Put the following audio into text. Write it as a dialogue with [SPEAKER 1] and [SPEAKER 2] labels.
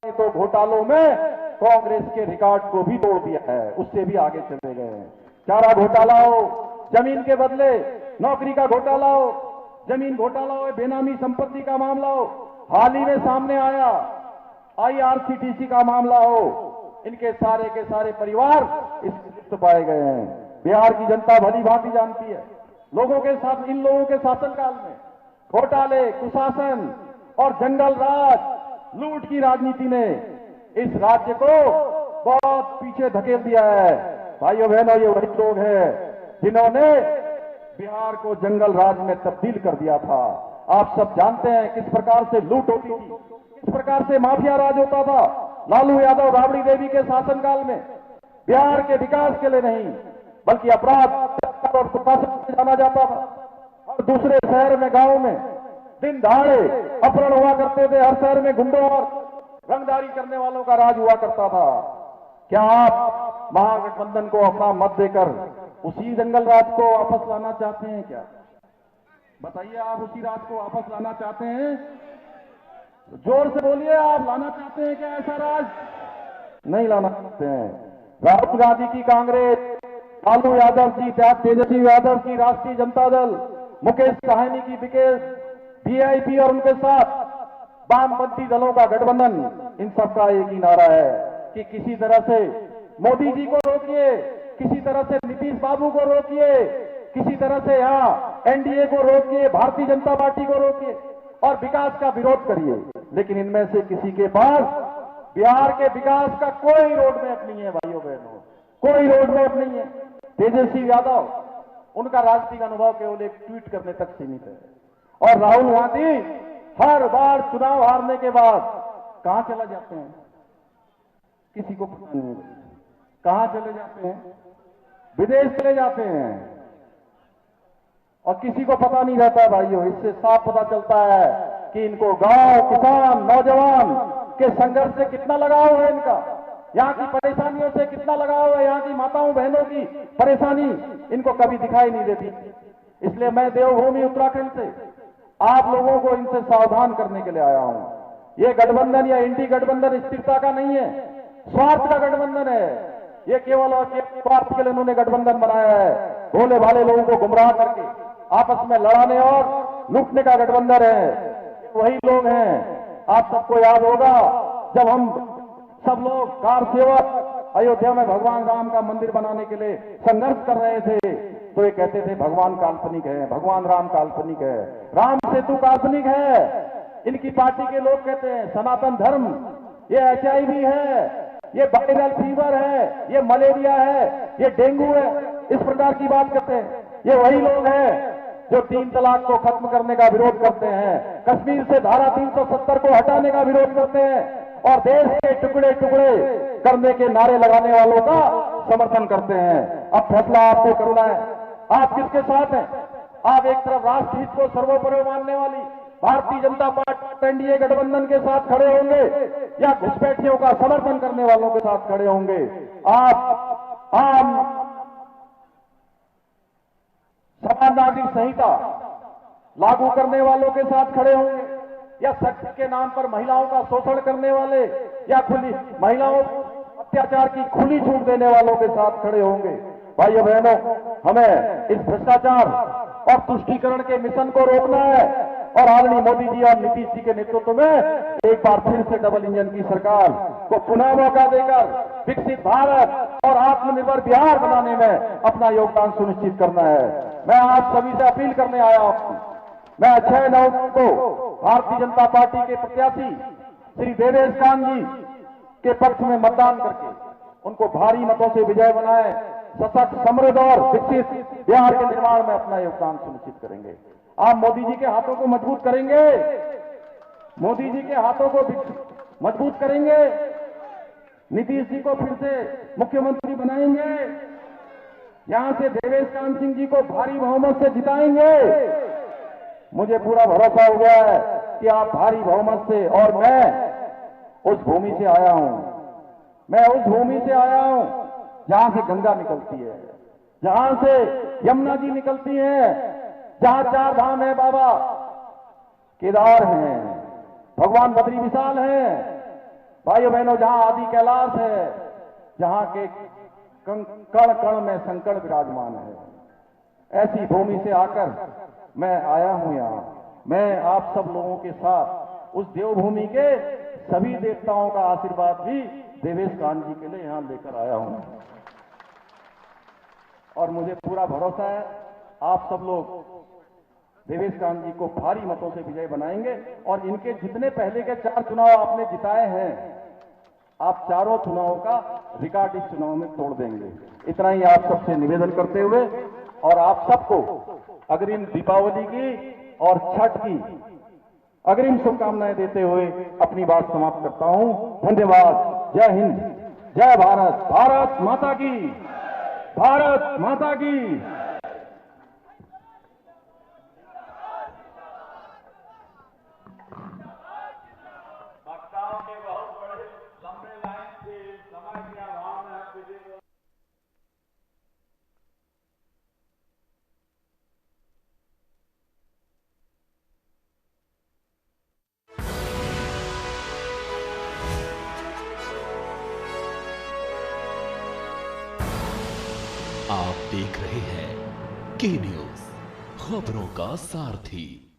[SPEAKER 1] ने तो घोटालों में कांग्रेस के रिकॉर्ड को भी तोड़ दिया है, उससे भी आगे चले गए हैं। चारा घोटाला हो, जमीन के बदले नौकरी का घोटाला हो, जमीन घोटाला हो, बेनामी संपत्ति का मामला हो, हाल ही में सामने आया आईआरसीटीसी का मामला हो, इनके सारे के सारे परिवार इसमें लिप्त पाए गए हैं। बिहार की जनता भली भांति जानती है, लोगों के साथ इन लोगों के शासनकाल में घोटाले, कुशासन और जंगल राज, लूट की राजनीति ने इस राज्य को बहुत पीछे धकेल दिया है। भाइयों बहनों, ये वही लोग हैं जिन्होंने बिहार को जंगल राज में तब्दील कर दिया था। आप सब जानते हैं किस प्रकार से लूट होती थी, किस प्रकार से माफिया राज होता था। लालू यादव, राबड़ी देवी के शासनकाल में बिहार के विकास के लिए नहीं बल्कि अपराध और कुशासन से जाना जाता था। और दूसरे शहर में, गांव में दिन दहाड़े अपहरण हुआ करते थे। हर शहर में गुंडों और रंगदारी करने वालों का राज हुआ करता था। क्या आप महागठबंधन को अपना मत देकर उसी जंगल राज को वापस लाना चाहते हैं? क्या बताइए, आप उसी राज को वापस लाना चाहते हैं? जोर से बोलिए, आप लाना चाहते हैं क्या ऐसा राज? नहीं लाना चाहते हैं। राहुल गांधी की कांग्रेस, लालू यादव की, तेजस्वी यादव की राष्ट्रीय जनता दल, मुकेश साहनी की वीआईपी और उनके साथ वामपंथी दलों का गठबंधन, इन सबका एक ही नारा है कि किसी तरह से मोदी जी को रोकिए, किसी तरह से नीतीश बाबू को रोकिए, किसी तरह से यहाँ एनडीए को रोकिए, भारतीय जनता पार्टी को रोकिए और विकास का विरोध करिए। लेकिन इनमें से किसी के पास बिहार के विकास का कोई रोड मैप नहीं है। भाइयों बहनों, कोई रोड मैप नहीं है। तेजस्वी यादव, उनका राजनीतिक अनुभव केवल एक ट्वीट करने तक सीमित है। और राहुल गांधी हर बार चुनाव हारने के बाद कहां चला जाते हैं किसी को पता नहीं। कहां चले जाते हैं? विदेश चले जाते हैं और किसी को पता नहीं रहता। भाइयों, इससे साफ पता चलता है कि इनको गांव, किसान, नौजवान के संघर्ष से कितना लगाव है इनका, यहाँ की परेशानियों से कितना लगाव है, यहाँ की माताओं बहनों की परेशानी इनको कभी दिखाई नहीं देती। इसलिए मैं देवभूमि उत्तराखंड से आप लोगों को इनसे सावधान करने के लिए आया हूं। ये गठबंधन या इंडी गठबंधन स्थिरता का नहीं है, स्वार्थ का गठबंधन है। ये केवल और केवल स्वार्थ के लिए उन्होंने गठबंधन बनाया है। भोले भाले लोगों को गुमराह करके आपस में लड़ाने और लूटने का गठबंधन है। वही लोग हैं, आप सबको याद होगा जब हम सब लोग कार सेवक अयोध्या में भगवान राम का मंदिर बनाने के लिए संघर्ष कर रहे थे, तो ये कहते थे भगवान काल्पनिक है, भगवान राम काल्पनिक है, राम सेतु काल्पनिक है। इनकी पार्टी के लोग कहते हैं सनातन धर्म ये HIV है, ये वायरल फीवर है, ये मलेरिया है, ये डेंगू है, इस प्रकार की बात करते हैं। ये वही लोग हैं जो 3 तलाक को खत्म करने का विरोध करते हैं, कश्मीर से धारा 370 को हटाने का विरोध करते हैं और देश के टुकड़े टुकड़े करने के नारे लगाने वालों का समर्थन करते हैं। अब फैसला आपको करना है, आप किसके साथ हैं? आप एक तरफ राष्ट्र हित को सर्वोपरि मानने वाली भारतीय जनता पार्टी एनडीए गठबंधन के साथ खड़े होंगे या घुसपैठियों का समर्थन करने वालों के साथ खड़े होंगे? आप आम समान नागरिक संहिता लागू करने वालों के साथ खड़े होंगे या शक्ति के नाम पर महिलाओं का शोषण करने वाले या खुली महिलाओं अत्याचार की खुली छूट देने वालों के साथ खड़े होंगे? भाइयों बहनों, हमें इस भ्रष्टाचार और तुष्टीकरण के मिशन को रोकना है और आदरणीय मोदी जी और नीतीश जी के नेतृत्व में एक बार फिर से डबल इंजन की सरकार को पुनः मौका देकर विकसित भारत और आत्मनिर्भर बिहार बनाने में अपना योगदान सुनिश्चित करना है। मैं आप सभी से अपील करने आया हूं। मैं 6 नवंबर को भारतीय जनता पार्टी के प्रत्याशी श्री देवेश कांत जी के पक्ष में मतदान करके उनको भारी मतों से विजय बनाए, सशक्त, समृद्ध और विकसित बिहार के निर्माण में अपना योगदान सुनिश्चित करेंगे। आप मोदी जी के हाथों को मजबूत करेंगे, मोदी जी के हाथों को मजबूत करेंगे, नीतीश जी को फिर से मुख्यमंत्री बनाएंगे, यहां से देवेश कांत सिंह जी को भारी बहुमत से जिताएंगे। मुझे पूरा भरोसा हो गया है कि आप भारी बहुमत से, और मैं उस भूमि से आया हूं, मैं उस भूमि से आया हूं जहां से गंगा निकलती है, जहां से यमुना जी निकलती है, जहां 4 धाम है, बाबा केदार हैं, भगवान बद्री विशाल हैं, भाइयों बहनों, जहां आदि कैलाश है, जहां के कण कण में संकट विराजमान है, ऐसी भूमि से आकर मैं आया हूं यहां। मैं आप सब लोगों के साथ उस देवभूमि के सभी देवताओं का आशीर्वाद भी देवेश कांत जी के लिए यहां लेकर आया हूं। और मुझे पूरा भरोसा है आप सब लोग देवेश कांत जी को भारी मतों से विजय बनाएंगे और इनके जितने पहले के 4 चुनाव आपने जिताए हैं, आप चारों चुनावों का रिकॉर्ड इस चुनाव में तोड़ देंगे। इतना ही आप सबसे निवेदन करते हुए और आप सबको अग्रिम दीपावली की और छठ की अग्रिम शुभकामनाएं देते हुए अपनी बात समाप्त करता हूं। धन्यवाद। जय हिंद, जय भारत, भारत माता की, भारत माता की।
[SPEAKER 2] वक्ताओं के बहुत बड़े लंबे लाइन थे, समय के अभाव में
[SPEAKER 3] आप देख रहे हैं के न्यूज, खबरों का सारथी।